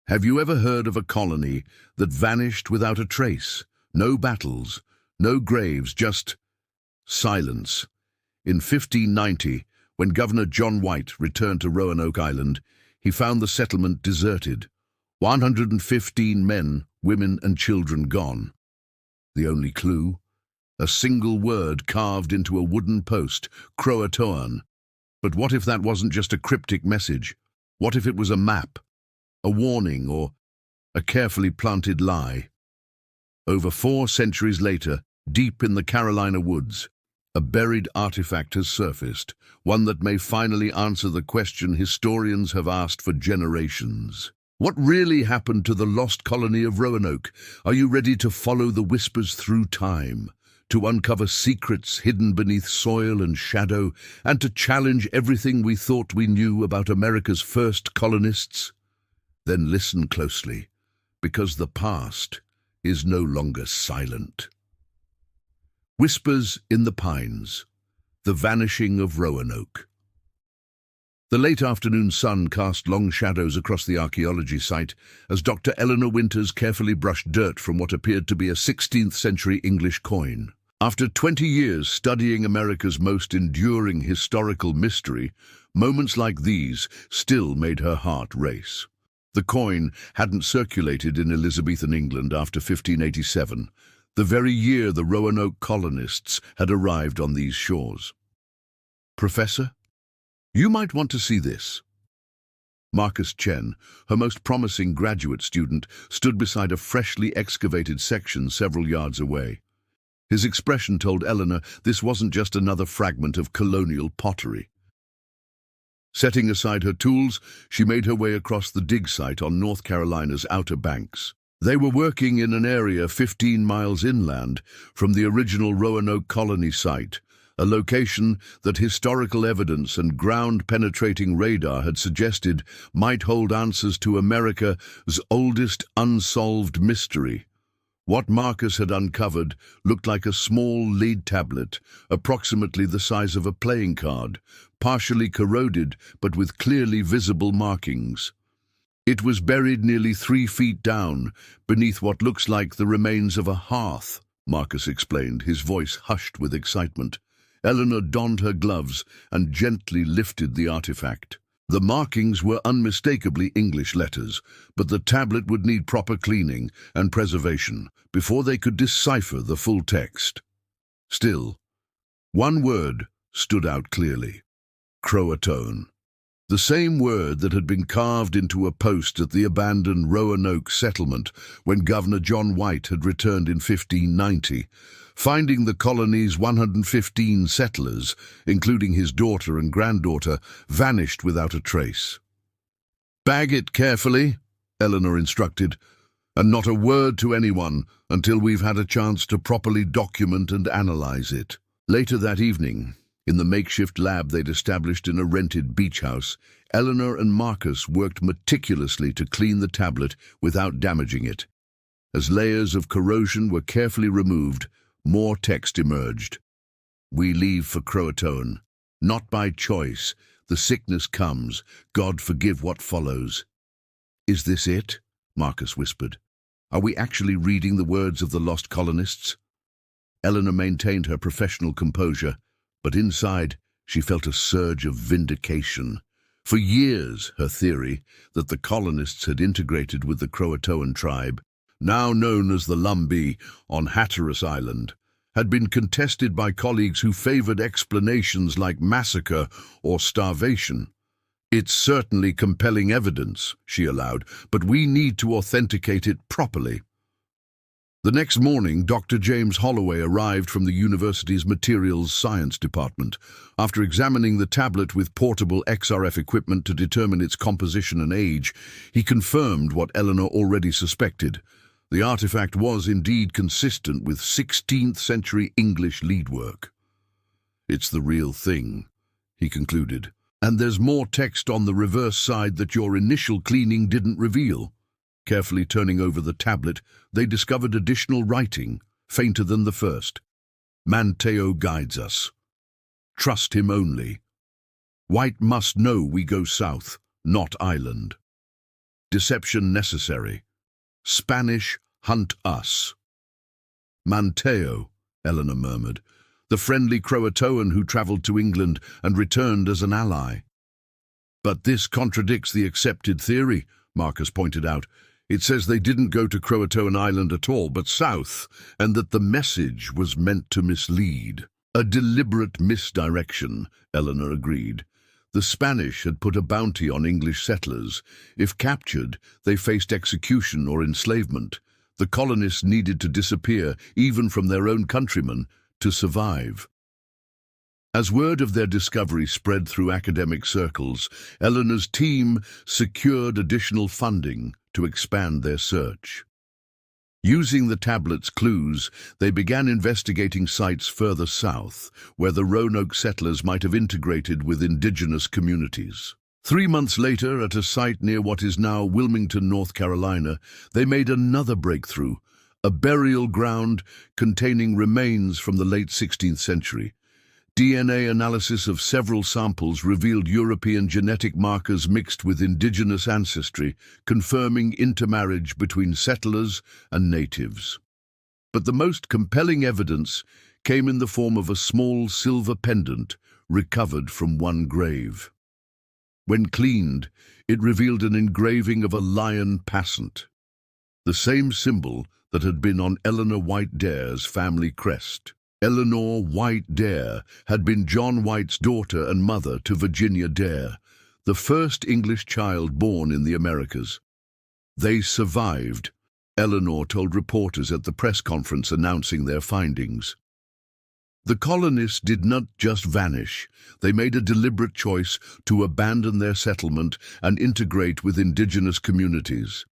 Have you ever heard of a colony that vanished without a trace? No battles, no graves, just silence. In 1590, when Governor John White returned to Roanoke Island, he found the settlement deserted. 115 men, women and children gone. The only clue? A single word carved into a wooden post, CROATOAN. But what if that wasn't just a cryptic message? What if it was a map, a warning, or a carefully planted lie? Over 4 centuries later, deep in the Carolina woods, a buried artifact has surfaced, one that may finally answer the question historians have asked for generations. What really happened to the lost colony of Roanoke? Are you ready to follow the whispers through time, to uncover secrets hidden beneath soil and shadow, and to challenge everything we thought we knew about America's first colonists? Then listen closely, because the past is no longer silent. Whispers in the Pines, the vanishing of Roanoke. The late afternoon sun cast long shadows across the archaeology site as Dr. Eleanor Winters carefully brushed dirt from what appeared to be a 16th century English coin. After 20 years studying America's most enduring historical mystery, moments like these still made her heart race. The coin hadn't circulated in Elizabethan England after 1587, the very year the Roanoke colonists had arrived on these shores. "Professor, you might want to see this." Marcus Chen, her most promising graduate student, stood beside a freshly excavated section several yards away. His expression told Eleanor this wasn't just another fragment of colonial pottery. Setting aside her tools, she made her way across the dig site on North Carolina's Outer Banks. They were working in an area 15 miles inland from the original Roanoke colony site, a location that historical evidence and ground-penetrating radar had suggested might hold answers to America's oldest unsolved mystery. What Marcus had uncovered looked like a small lead tablet, approximately the size of a playing card, partially corroded but with clearly visible markings. It was buried nearly 3 feet down, beneath what looks like the remains of a hearth, Marcus explained, his voice hushed with excitement. Eleanor donned her gloves and gently lifted the artifact. The markings were unmistakably English letters, but the tablet would need proper cleaning and preservation before they could decipher the full text. Still, one word stood out clearly: CROATOAN. The same word that had been carved into a post at the abandoned Roanoke settlement when Governor John White had returned in 1590, finding the colony's 115 settlers, including his daughter and granddaughter, vanished without a trace. "Bag it carefully," Eleanor instructed, "and not a word to anyone until we've had a chance to properly document and analyze it." Later that evening, in the makeshift lab they'd established in a rented beach house, Eleanor and Marcus worked meticulously to clean the tablet without damaging it. As layers of corrosion were carefully removed, more text emerged. "We leave for CROATOAN. Not by choice. The sickness comes. God forgive what follows." "Is this it?" Marcus whispered. "Are we actually reading the words of the lost colonists?" Eleanor maintained her professional composure, but inside she felt a surge of vindication. For years, her theory that the colonists had integrated with the CROATOAN tribe, now known as the Lumbee, on Hatteras Island, had been contested by colleagues who favored explanations like massacre or starvation. "It's certainly compelling evidence," she allowed, "but we need to authenticate it properly." The next morning, Dr. James Holloway arrived from the university's Materials Science Department. After examining the tablet with portable XRF equipment to determine its composition and age, he confirmed what Eleanor already suspected. The artifact was indeed consistent with 16th century English leadwork. "It's the real thing," he concluded. "And there's more text on the reverse side that your initial cleaning didn't reveal." Carefully turning over the tablet, they discovered additional writing, fainter than the first. "Manteo guides us. Trust him only. White must know we go south, not island." Deception necessary. Spanish hunt us. Manteo, Eleanor murmured. The friendly CROATOAN who travelled to England and returned as an ally. But this contradicts the accepted theory, Marcus pointed out. It says they didn't go to CROATOAN Island at all, but south, and that the message was meant to mislead. A deliberate misdirection, Eleanor agreed. The Spanish had put a bounty on English settlers. If captured, they faced execution or enslavement. The colonists needed to disappear, even from their own countrymen, to survive. As word of their discovery spread through academic circles, Eleanor's team secured additional funding to expand their search. Using the tablet's clues, they began investigating sites further south, where the Roanoke settlers might have integrated with indigenous communities. 3 months later, at a site near what is now Wilmington, North Carolina, they made another breakthrough, a burial ground containing remains from the late 16th century. DNA analysis of several samples revealed European genetic markers mixed with indigenous ancestry, confirming intermarriage between settlers and natives. But the most compelling evidence came in the form of a small silver pendant recovered from one grave. When cleaned, it revealed an engraving of a lion passant, the same symbol that had been on Eleanor White Dare's family crest. Eleanor White Dare had been John White's daughter and mother to Virginia Dare, the first English child born in the Americas. They survived, Eleanor told reporters at the press conference announcing their findings. The colonists did not just vanish. They made a deliberate choice to abandon their settlement and integrate with indigenous communities.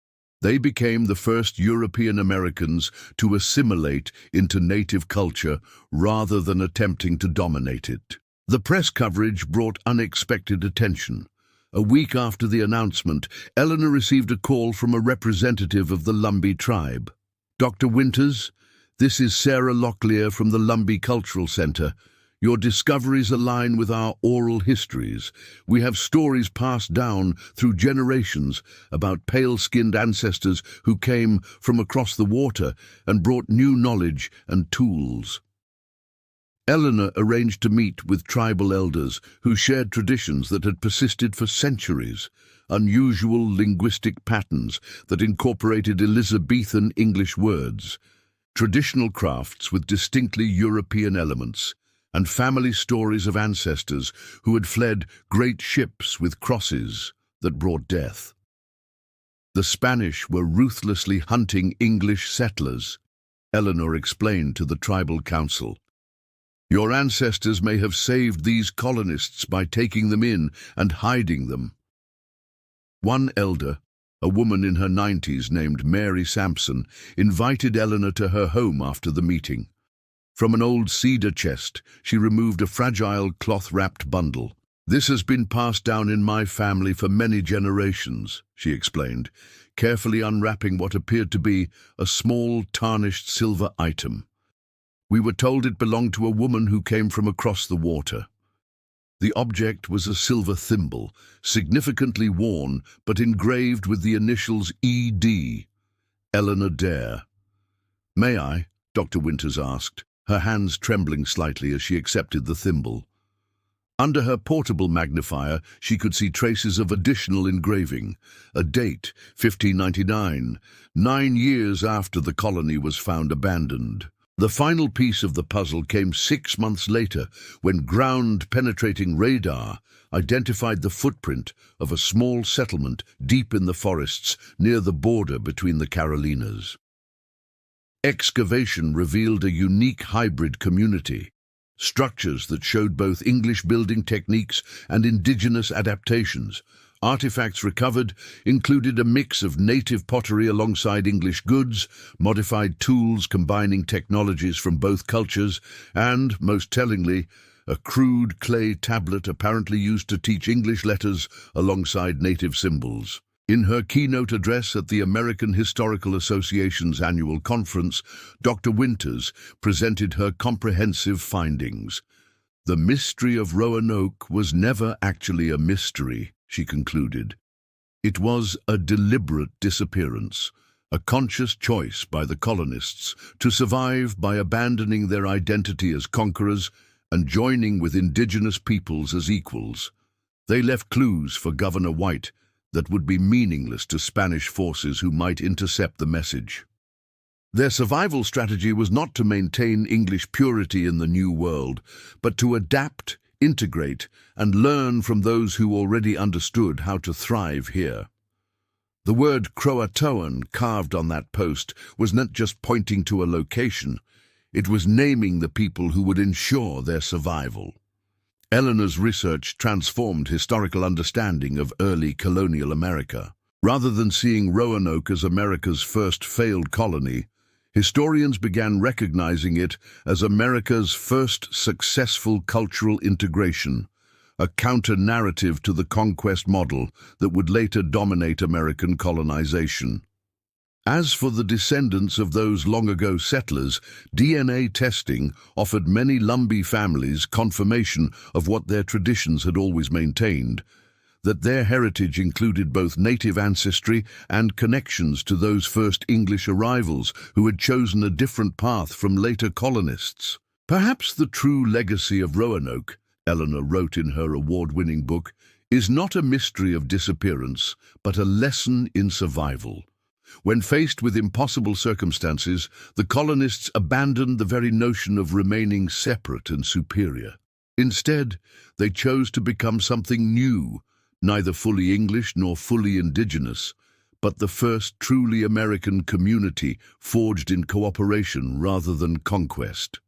They became the first European Americans to assimilate into native culture rather than attempting to dominate it. The press coverage brought unexpected attention. A week after the announcement, Eleanor received a call from a representative of the Lumbee tribe. "Dr. Winters, this is Sarah Locklear from the Lumbee Cultural Center. Your discoveries align with our oral histories. We have stories passed down through generations about pale-skinned ancestors who came from across the water and brought new knowledge and tools." Eleanor arranged to meet with tribal elders who shared traditions that had persisted for centuries, unusual linguistic patterns that incorporated Elizabethan English words, traditional crafts with distinctly European elements, and family stories of ancestors who had fled great ships with crosses that brought death. The Spanish were ruthlessly hunting English settlers, Eleanor explained to the tribal council. "Your ancestors may have saved these colonists by taking them in and hiding them." One elder, a woman in her 90s named Mary Sampson, invited Eleanor to her home after the meeting. From an old cedar chest, she removed a fragile cloth-wrapped bundle. "This has been passed down in my family for many generations," she explained, carefully unwrapping what appeared to be a small, tarnished silver item. "We were told it belonged to a woman who came from across the water." The object was a silver thimble, significantly worn but engraved with the initials E.D., Eleanor Dare. "May I?" Dr. Winters asked, her hands trembling slightly as she accepted the thimble. Under her portable magnifier, she could see traces of additional engraving. A date, 1599, 9 years after the colony was found abandoned. The final piece of the puzzle came 6 months later, when ground-penetrating radar identified the footprint of a small settlement deep in the forests near the border between the Carolinas. Excavation revealed a unique hybrid community, structures that showed both English building techniques and indigenous adaptations. Artifacts recovered included a mix of native pottery alongside English goods, modified tools combining technologies from both cultures, and, most tellingly, a crude clay tablet apparently used to teach English letters alongside native symbols. In her keynote address at the American Historical Association's annual conference, Dr. Winters presented her comprehensive findings. "The mystery of Roanoke was never actually a mystery," she concluded. It was a deliberate disappearance, a conscious choice by the colonists to survive by abandoning their identity as conquerors and joining with indigenous peoples as equals. They left clues for Governor White that would be meaningless to Spanish forces who might intercept the message. Their survival strategy was not to maintain English purity in the New World, but to adapt, integrate, and learn from those who already understood how to thrive here. The word CROATOAN carved on that post was not just pointing to a location, it was naming the people who would ensure their survival. Eleanor's research transformed historical understanding of early colonial America. Rather than seeing Roanoke as America's first failed colony, historians began recognizing it as America's first successful cultural integration, a counter-narrative to the conquest model that would later dominate American colonization. As for the descendants of those long-ago settlers, DNA testing offered many Lumbee families confirmation of what their traditions had always maintained, that their heritage included both native ancestry and connections to those first English arrivals who had chosen a different path from later colonists. Perhaps the true legacy of Roanoke, Eleanor wrote in her award-winning book, is not a mystery of disappearance, but a lesson in survival. When faced with impossible circumstances, the colonists abandoned the very notion of remaining separate and superior. Instead, they chose to become something new, neither fully English nor fully indigenous, but the first truly American community forged in cooperation rather than conquest.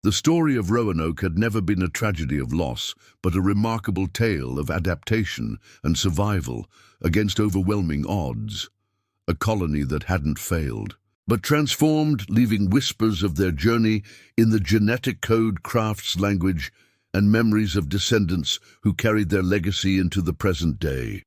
The story of Roanoke had never been a tragedy of loss, but a remarkable tale of adaptation and survival against overwhelming odds. A colony that hadn't failed, but transformed, leaving whispers of their journey in the genetic code, crafts, language, and memories of descendants who carried their legacy into the present day.